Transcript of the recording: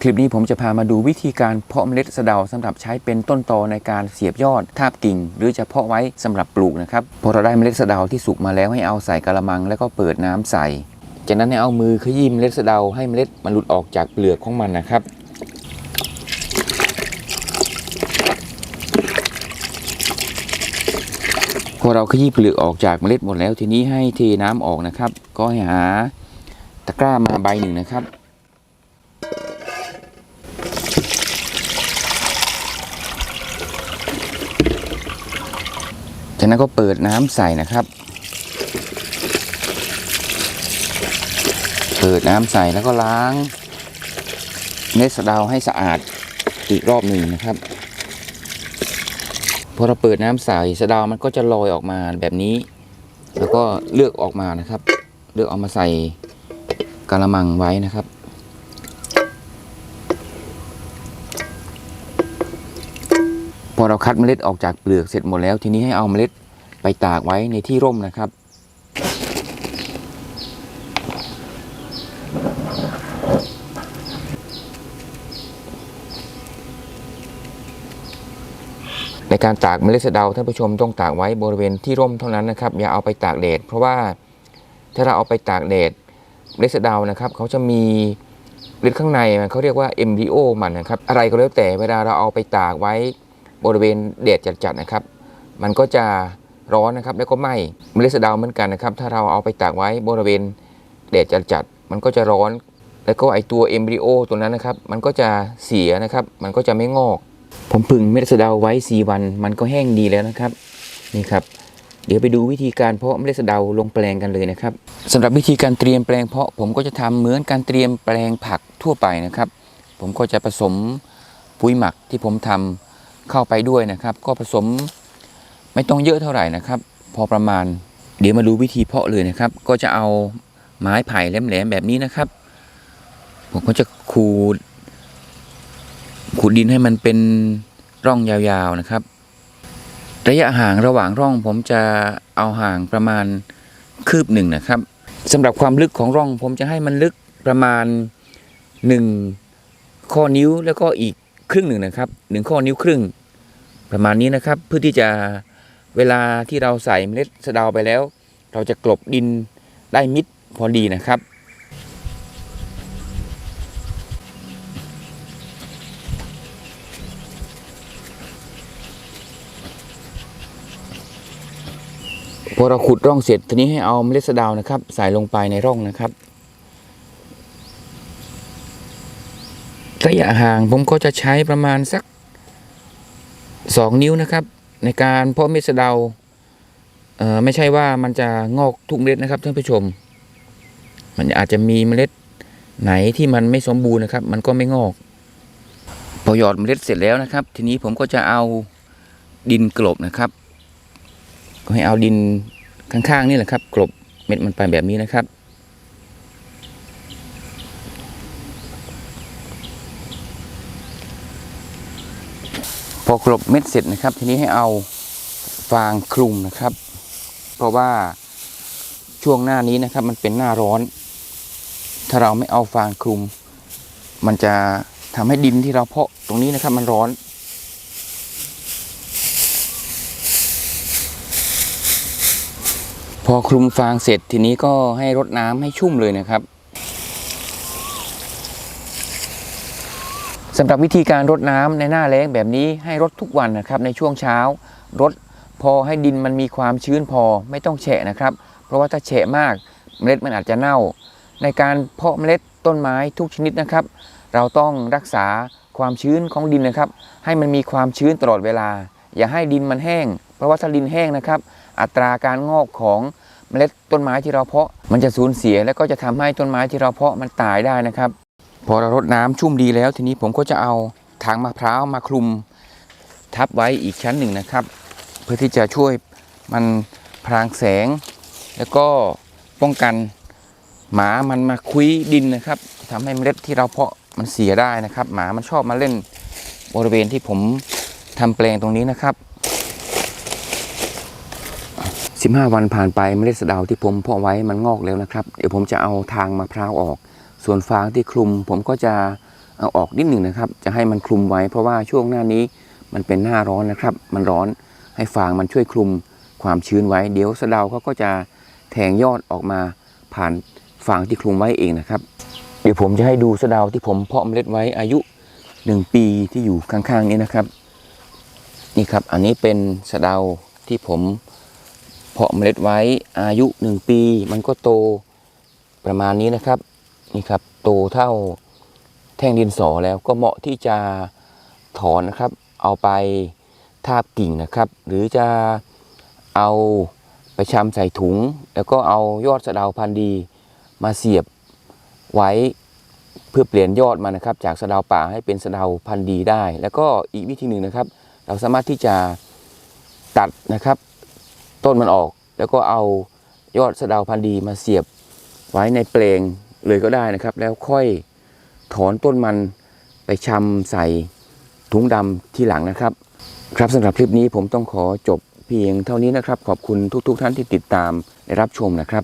คลิปนี้ผมจะพามาดูวิธีการเพาะเมล็ดสะเดาสำหรับใช้เป็นต้นตอในการเสียบยอดทาบกิ่งหรือจะเพาะไว้สำหรับปลูกนะครับพอเราได้เมล็ดสะเดาที่สุกมาแล้วให้เอาใส่กระมังแล้วก็เปิดน้ำใส่จากนั้นให้เอามือขยี้เมล็ดสะเดาให้เมล็ดมันหลุดออกจากเปลือกของมันนะครับพอเราขยี้เปลือกออกจากเมล็ดหมดแล้วทีนี้ให้เทน้ำออกนะครับก็ให้หาตะกร้ามาใบหนึ่งนะครับจากนั้นก็เปิดน้ำใส่นะครับเปิดน้ำใส่แล้วก็ล้างเมล็ดสะเดาให้สะอาดอีกรอบหนึ่งนะครับพอเราเปิดน้ำใส่สะเดามันก็จะลอยออกมาแบบนี้แล้วก็เลือกออกมานะครับเลือกเอามาใส่กระมังไว้นะครับพอเราคัดเมล็ดออกจากเปลือกเสร็จหมดแล้วทีนี้ให้เอาเมล็ดไปตากไว้ในที่ร่มนะครับในการตากเมล็ดสะเดาท่านผู้ชมต้องตากไว้บริเวณที่ร่มเท่านั้นนะครับอย่าเอาไปตากแดดเพราะว่าถ้าเราเอาไปตากแดดเมล็ดสะเดานะครับเขาจะมีเมล็ดข้างในเขาเรียกว่าเอมบริโอมันนะครับอะไรก็แล้วแต่เวลาเราเอาไปตากไว้บริเวณแดดจัดๆนะครับมันก็จะร้อนนะครับแล้วก็ไหม้เมล็ดสะเดาเหมือนกันนะครับถ้าเราเอาไปตากไว้บริเวณแดดจัดๆมันก็จะร้อนแล้วก็ไอตัวเอมบริโอตัวนั้นนะครับมันก็จะเสียนะครับมันก็จะไม่งอกผมผึ่งเมล็ดสะเดาไว้4 วันมันก็แห้งดีแล้วนะครับนี่ครับเดี๋ยวไปดูวิธีการเพาะเมล็ดสะเดาลงแปลงกันเลยนะครับสำหรับวิธีการเตรียมแปลงเพาะผมก็จะทำเหมือนการเตรียมแปลงผักทั่วไปนะครับผมก็จะผสมปุ๋ยหมักที่ผมทำเข้าไปด้วยนะครับก็ผสมไม่ต้องเยอะเท่าไหร่นะครับพอประมาณเดี๋ยวมาดูวิธีเพาะเลยนะครับก็จะเอาไม้ไผ่แหลมๆแบบนี้นะครับผมก็จะขูดดินให้มันเป็นร่องยาวๆนะครับระยะห่างระหว่างร่องผมจะเอาห่างประมาณคืบหนึ่งนะครับสำหรับความลึกของร่องผมจะให้มันลึกประมาณ1 ข้อนิ้วแล้วก็อีกครึ่งหนึ่งนะครับ1 ข้อนิ้วครึ่งประมาณนี้นะครับเพื่อที่จะเวลาที่เราใส่เมล็ดสะเดาไปแล้วเราจะกลบดินได้มิดพอดีนะครับพอเราขุดร่องเสร็จทีนี้ให้เอาเมล็ดสะเดานะครับใส่ลงไปในร่องนะครับระยะห่างผมก็จะใช้ประมาณสัก2 นิ้วนะครับในการเพาะเมล็ดสะเดาไม่ใช่ว่ามันจะงอกทุกเมล็ดนะครับท่านผู้ชมมันอาจจะมีเมล็ดไหนที่มันไม่สมบูรณ์นะครับมันก็ไม่งอกพอหยอดเมล็ดเสร็จแล้วนะครับทีนี้ผมก็จะเอาดินกลบนะครับก็ให้เอาดินข้างๆนี่แหละครับกลบเม็ดมันไปแบบนี้นะครับพอกลบเม็ดเสร็จนะครับทีนี้ให้เอาฟางคลุมนะครับเพราะว่าช่วงหน้านี้นะครับมันเป็นหน้าร้อนถ้าเราไม่เอาฟางคลุมมันจะทำให้ดินที่เราเพาะตรงนี้นะครับมันร้อนพอคลุมฟางเสร็จทีนี้ก็ให้รดน้ำให้ชุ่มเลยนะครับสำหรับวิธีการรดน้ำในหน้าแล้งแบบนี้ให้รดทุกวันนะครับในช่วงเช้ารดพอให้ดินมันมีความชื้นพอไม่ต้องแฉะนะครับเพราะว่าถ้าแฉะมากเมล็ดมันอาจจะเน่าในการเพาะเมล็ดต้นไม้ทุกชนิดนะครับเราต้องรักษาความชื้นของดินนะครับให้มันมีความชื้นตลอดเวลาอย่าให้ดินมันแห้งเพราะว่าถ้าดินแห้งนะครับอัตราการงอกของเมล็ดต้นไม้ที่เราเพาะมันจะสูญเสียและก็จะทำให้ต้นไม้ที่เราเพาะมันตายได้นะครับพอเรารดน้ำชุ่มดีแล้วทีนี้ผมก็จะเอาถางมะพร้าวมาคลุมทับไว้อีกชั้นหนึ่งนะครับเพื่อที่จะช่วยมันพรางแสงแล้วก็ป้องกันหมามันมาคุ้ยดินนะครับทำให้เมล็ดที่เราเพาะมันเสียได้นะครับหมามันชอบมาเล่นบริเวณที่ผมทำแปลงตรงนี้นะครับ15 วันผ่านไปเมล็ดสะเดาที่ผมเพาะไว้มันงอกแล้วนะครับเดี๋ยวผมจะเอาทางมะพร้าวออกส่วนฟางที่คลุมผมก็จะ เอาออกนิดหนึ่งนะครับจะให้มันคลุมไว้เพราะว่าช่วงหน้านี้มันเป็นหน้าร้อนนะครับมันร้อนให้ฟางมันช่วยคลุมความชื้นไว้เดี๋ยวสะเดาเขาก็จะแทงยอดออกมาผ่านฟางที่คลุมไว้เองนะครับเดี๋ยวผมจะให้ดูสะเดาที่ผมเพาะเมล็ดไว้อายุ1 ปีที่อยู่ข้างๆนี้นะครับนี่ครับอันนี้เป็นสะเดาที่ผมเพาะเมล็ดไว้อายุ1 ปีมันก็โตประมาณนี้นะครับนี่ครับโตเท่าแท่งดินสอแล้วก็เหมาะที่จะถอนนะครับเอาไปทาบกิ่งนะครับหรือจะเอาไปชำใส่ถุงแล้วก็เอายอดสะเดาพันธุ์ดีมาเสียบไว้เพื่อเปลี่ยนยอดมานะครับจากสะเดาป่าให้เป็นสะเดาพันธุ์ดีได้แล้วก็อีกวิธีหนึ่งนะครับเราสามารถที่จะตัดนะครับต้นมันออกแล้วก็เอายอดสะเดาพันธุ์ดีมาเสียบไว้ในเปลงเลยก็ได้นะครับแล้วค่อยถอนต้นมันไปชำใส่ถุงดำที่หลังนะครับครับสำหรับคลิปนี้ผมต้องขอจบเพียงเท่านี้นะครับขอบคุณทุกท่านที่ติดตามและรับชมนะครับ